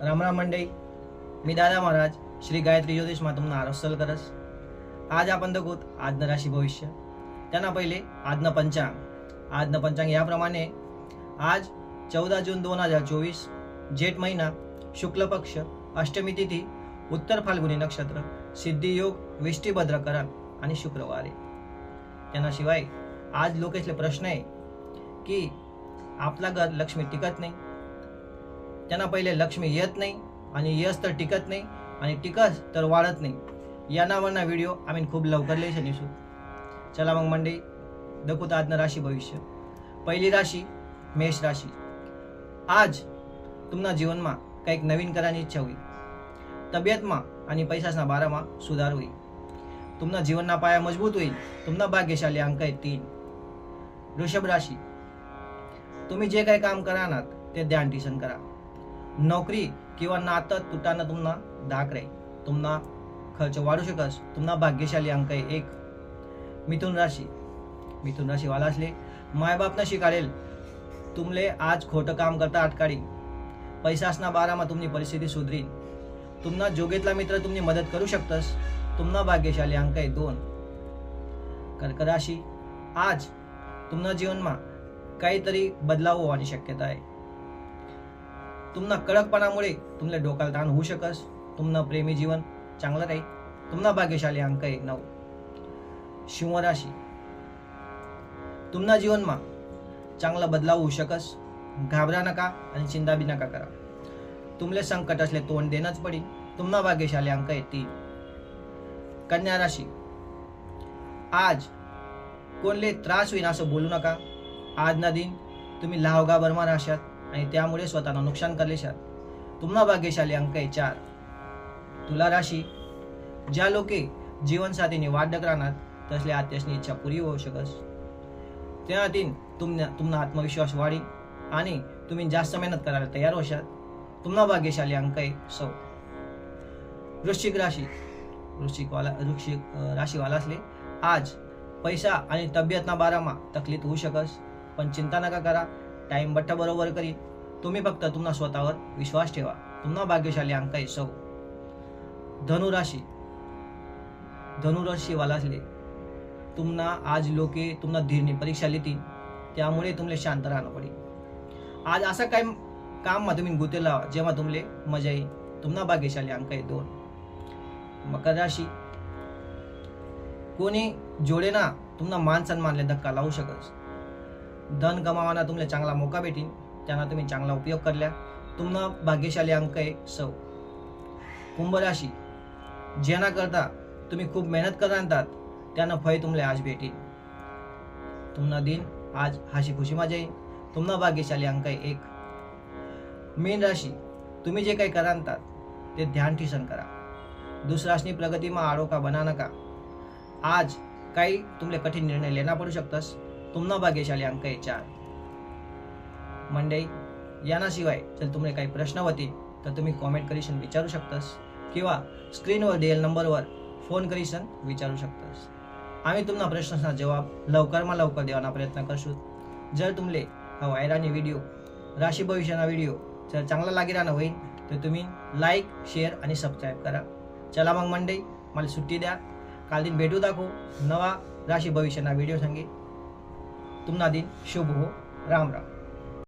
रामराम मंडळी, मी दादा महाराज श्री गायत्री ज्योतिष मा तुमनं आरसल करस। आज आपण बघूत आजनं राशी भविष्य। त्यांना पहिले आजनं पंचांग याप्रमाणे। आज 14 जून 2024 जेठ महिना, शुक्ल पक्ष, अष्टमी तिथी, उत्तर फाल्गुनी नक्षत्र, सिद्धी योग, विष्टी भद्रकरण आणि शुक्रवार आहे। त्यांना आज लोकेसले प्रश्न आहे की आपला घर लक्ष्मी टिकत नाही। त्यांना पहिले लक्ष्मी येत नाही आणि यस तर टिकत नाही आणि टिकस तर वाढत नाही। या नावाना व्हिडिओ आम्ही खूप लवकर लई शनिसू। चला मग मंडळी दखूत आजनं राशी भविष्य। पहिली राशी मेष राशी। आज तुमना जीवनमा काही नवीन करायची इच्छा होईल। तब्येतमा आणि पैसासना बारामा सुधार होईल। तुमना जीवनना पाया मजबूत होईल। तुमना भाग्यशाली अंक आहे 3। वृषभ राशी। तुम्ही जे काही काम करानात ते ध्यान ठिसन करा। नोकरी किंवा नातं तुटाना तुमना धाक राहील। तुमना खर्च वाढू शकस। तुमना भाग्यशाली अंक आहे 1। मिथुन राशी वाला असले माय बापना शिकाडेल तुमले आज खोटं काम करता अटकाडी। पैसासना बारामा तुमनी परिस्थिती सुधरीन। तुमना जोगेतला मित्र तुमनी मदत करू शकतस। तुमना भाग्यशाली अंक आहे 2। कर्क राशी। आज तुमना जीवनमा काहीतरी बदलाव होण्याची शक्यता आहे। तुमना कडकपणामुळे तुमले डोक्याला ताण होऊ शकस। तुमना प्रेमी जीवन चांगलं राहील। तुमना भाग्यशाली अंक आहे 9। सिंह राशी। तुमना जीवनमा चांगला बदलाव होऊ शकस। घाबरा नका आणि चिंता बी नका करा। तुमले संकट असले तोंड देणंच पडेल। तुमना भाग्यशाली अंक आहे 3। कन्या राशी। आज कोणले त्रास होईन असं बोलू नका। आज ना दिन तुम्ही लावगा बर्मा राशात आणि त्यामुळे स्वतःला नुकसान करलेशात। तुमना भाग्यशाली अंक आहे 4। तुला राशी। ज्या लोके जीवनसाथीने वाद राहणार तसले आत्यासनी इच्छा पुरी होऊ शकस। त्या दिन तुमना आत्मविश्वास वाढील आणि तुम्ही जास्त मेहनत करायला तयार होशात। तुमना भाग्यशाली अंक आहे 6। वृश्चिक राशीवाला असले आज पैसा आणि तब्येतना बारामा तकलीफ होऊ शकस। पण चिंता नका करा, टाइम बट्टा बरोबर करी। तुम्ही फक्त तुमना स्वतःवर विश्वास ठेवा। तुमना भाग्यशाली अंक आहे 6। धनुराशीवाला असले तुमना आज लोके तुमना धीरनी परीक्षा लेतील। त्यामुळे तुमले शांत राहणं पडेल। आज असा काय काम मा तुम्ही गुतेला जेव्हा तुमले मजा येईल। तुमना भाग्यशाली अंक आहे 2। मकर राशी। कोणी जोडेना तुमना मान सन्मानले धक्का लावू शकस। धन कमावाना तुमले चांगला मौका भेटीन। त्यांना तुम्ही चांगला उपयोग करल्या। तुमना भाग्यशाली अंक आहे 6। कुंभ राशी। ज्यांना करता तुम्ही खूप मेहनत करतात त्यांना फळ तुमले आज भेटीन। तुमना दिन आज हसी खुशी मजा येईल। तुमना भाग्यशाली अंक आहे 1। मीन राशी। तुम्ही जे काही करतात ते ध्यान ठिसन करा। दुसरासनी प्रगतीमा आडोका बना नका। आज काही तुमले कठीण निर्णय लेना पडू शकतस। तुमना भाग्यशाली अंक आहे 4। मंडळी यानाशिवाय जर तुम्हाला काही प्रश्न होतील तर तुम्ही कॉमेंट करीशन विचारू शकतस किंवा स्क्रीनवर दिलेल्या नंबरवर फोन करीशन विचारू शकतस। आम्ही तुमना प्रश्नांचा जवाब लवकर देवाना प्रयत्न करशू। जर तुमले हा वायरानी व्हिडिओ राशी भविष्याना व्हिडिओ जर चांगला लागी राहणं होईल तर तुम्ही लाईक, शेअर आणि सबस्क्राईब करा। चला मग मंडळी मला सुट्टी द्या। काल दिन भेटू दाखवू नवा राशी भविष्याना व्हिडिओ संगे। तुमना दिन शुभ हो। राम राम।